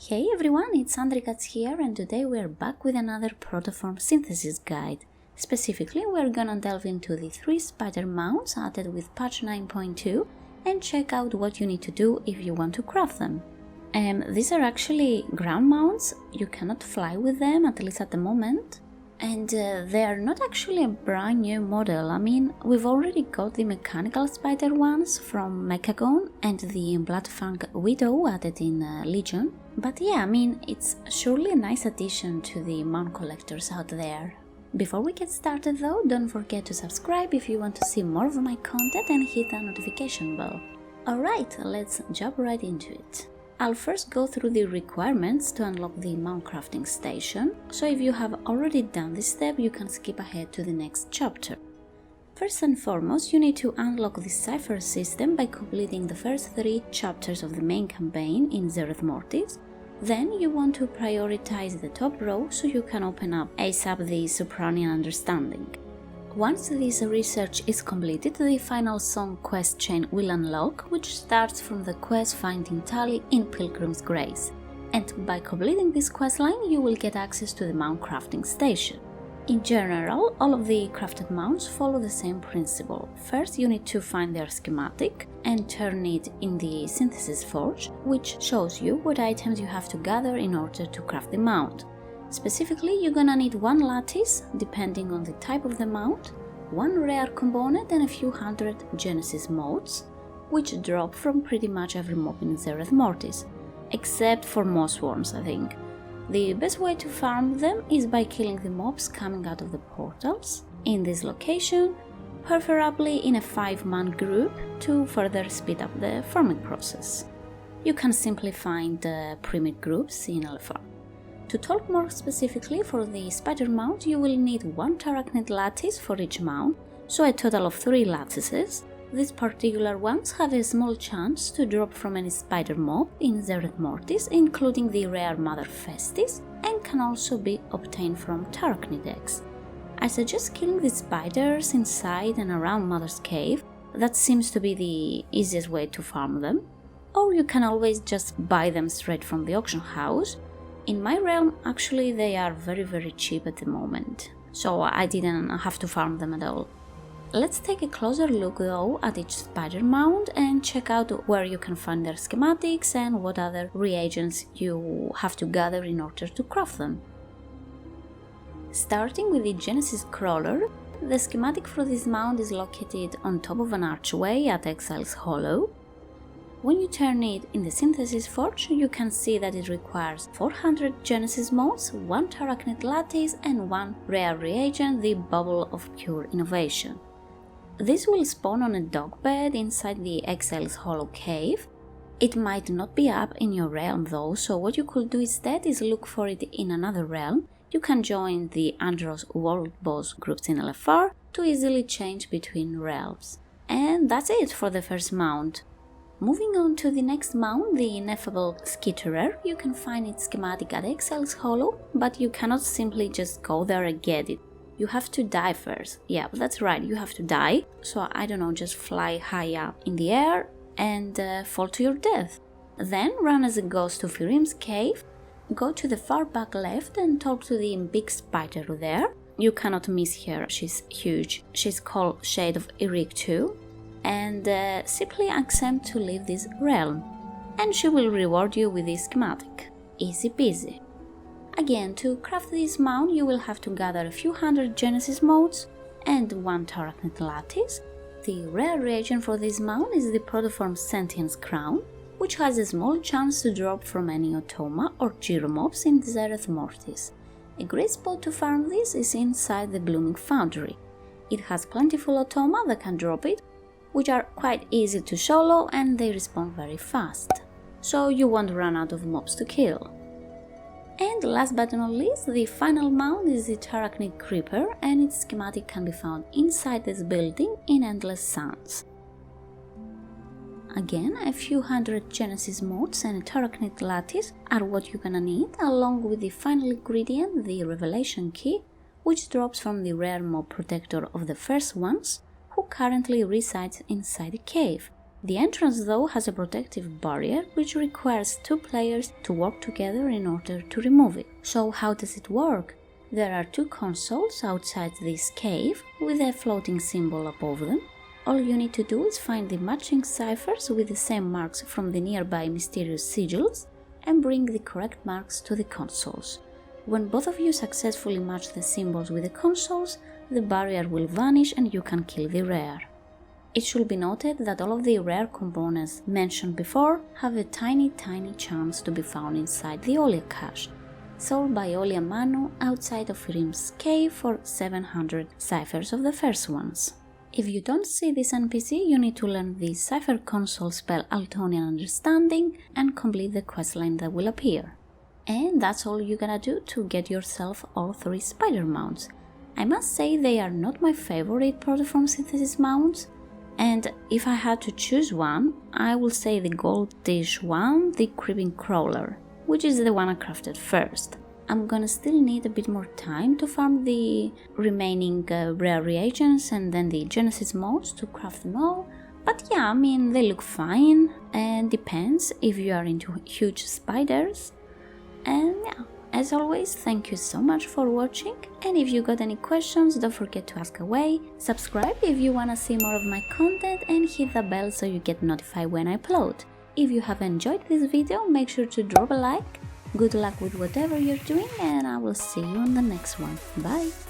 Hey everyone, it's Andrikats here, and today we're back with another protoform synthesis guide. Specifically, we're gonna delve into the 3 spider mounts added with patch 9.2 and check out what you need to do if you want to craft them. These are actually ground mounts, you cannot fly with them, at least at the moment. And they are not actually a brand new model. I mean, we've already got the mechanical spider ones from Mechagon and the Bloodfang Widow added in Legion. But yeah, I mean, it's surely a nice addition to the mount collectors out there. Before we get started though, don't forget to subscribe if you want to see more of my content and hit the notification bell. Alright, let's jump right into it. I'll first go through the requirements to unlock the mount crafting station, so if you have already done this step, you can skip ahead to the next chapter. First and foremost, you need to unlock the cipher system by completing the first 3 chapters of the main campaign in Zerethmortis. Then you want to prioritize the top row so you can open up ASAP the Sopranian Understanding. Once this research is completed, the final song quest chain will unlock, which starts from the quest Finding Tally in Pilgrim's Grace. And by completing this questline, you will get access to the mount crafting station. In general, all of the crafted mounts follow the same principle. First, you need to find their schematic and turn it in the synthesis forge, which shows you what items you have to gather in order to craft the mount. Specifically, you're gonna need 1 lattice, depending on the type of the mount, 1 rare component and a few hundred Genesis motes, which drop from pretty much every mob in Zerethmortis, except for moss worms, I think. The best way to farm them is by killing the mobs coming out of the portals in this location, preferably in a 5-man group to further speed up the farming process. You can simply find primate groups in LFR. To talk more specifically, for the spider mount you will need 1 Tarachnid Lattice for each mount, so a total of 3 lattices. These particular ones have a small chance to drop from any spider mob in Zerethmortis, including the rare Mother Festis, and can also be obtained from Tarachnid eggs. I suggest killing the spiders inside and around Mother's Cave, that seems to be the easiest way to farm them, or you can always just buy them straight from the auction house. In my realm, actually, they are very cheap at the moment, so I didn't have to farm them at all. Let's take a closer look though at each spider mount and check out where you can find their schematics and what other reagents you have to gather in order to craft them. Starting with the Genesis crawler, the schematic for this mount is located on top of an archway at Exile's Hollow. When you turn it in the synthesis forge, you can see that it requires 400 Genesis motes, 1 Tarachnid Lattice and 1 rare reagent, the Bauble of Pure Innovation. This will spawn on a dog bed inside the Exile's Hollow cave. It might not be up in your realm though, so what you could do instead is look for it in another realm. You can join the Andros World Boss groups in LFR to easily change between realms. And that's it for the first mount. Moving on to the next mount, the Ineffable Skitterer, you can find its schematic at Exile's Hollow, but you cannot simply just go there and get it. You have to die first. Yeah, that's right, you have to die. So I don't know, just fly high up in the air and fall to your death. Then run as a ghost to Firim's cave, go to the far back left and talk to the big spider there. You cannot miss her, she's huge. She's called Shade of Eric too. And simply accept to leave this realm, and she will reward you with this schematic. Easy peasy. Again, to craft this mount you will have to gather a few hundred Genesis motes and 1 Tarachnid Lattice. The rare reagent for this mount is the Protoformsynthesis crown, which has a small chance to drop from any automa or gyromobs in Zerethmortis. A great spot to farm this is inside the Blooming Foundry. It has plentiful automa that can drop it, which are quite easy to solo and they respawn very fast, so you won't run out of mobs to kill. And last but not least, the final mount is the Tarachnid Creeper, and its schematic can be found inside this building in Endless Sands. Again, a few hundred Genesis motes and a Tarachnid Lattice are what you're gonna need, along with the final ingredient, the Revelation Key, which drops from the rare mob protector of the first ones, who currently resides inside a cave. The entrance though has a protective barrier which requires 2 players to work together in order to remove it. So how does it work? There are 2 consoles outside this cave with a floating symbol above them. All you need to do is find the matching ciphers with the same marks from the nearby mysterious sigils and bring the correct marks to the consoles. When both of you successfully match the symbols with the consoles, the barrier will vanish and you can kill the rare. It should be noted that all of the rare components mentioned before have a tiny chance to be found inside the Olea Cache, sold by Olea Manu outside of Rim's cave for 700 ciphers of the first ones. If you don't see this NPC, you need to learn the cipher console spell Altonian Understanding and complete the questline that will appear. And that's all you gotta do to get yourself all 3 spider mounts. I must say they are not my favorite protoform synthesis mounts, and if I had to choose one, I would say the goldish one, the creeping crawler, which is the one I crafted first. I'm gonna still need a bit more time to farm the remaining rare reagents and then the Genesis modes to craft them all, but yeah, I mean, they look fine, and depends if you are into huge spiders. And yeah, as always, thank you so much for watching, and if you got any questions, don't forget to ask away, subscribe if you wanna see more of my content, and hit the bell so you get notified when I upload. If you have enjoyed this video, make sure to drop a like. Good luck with whatever you're doing, and I will see you on the next one. Bye!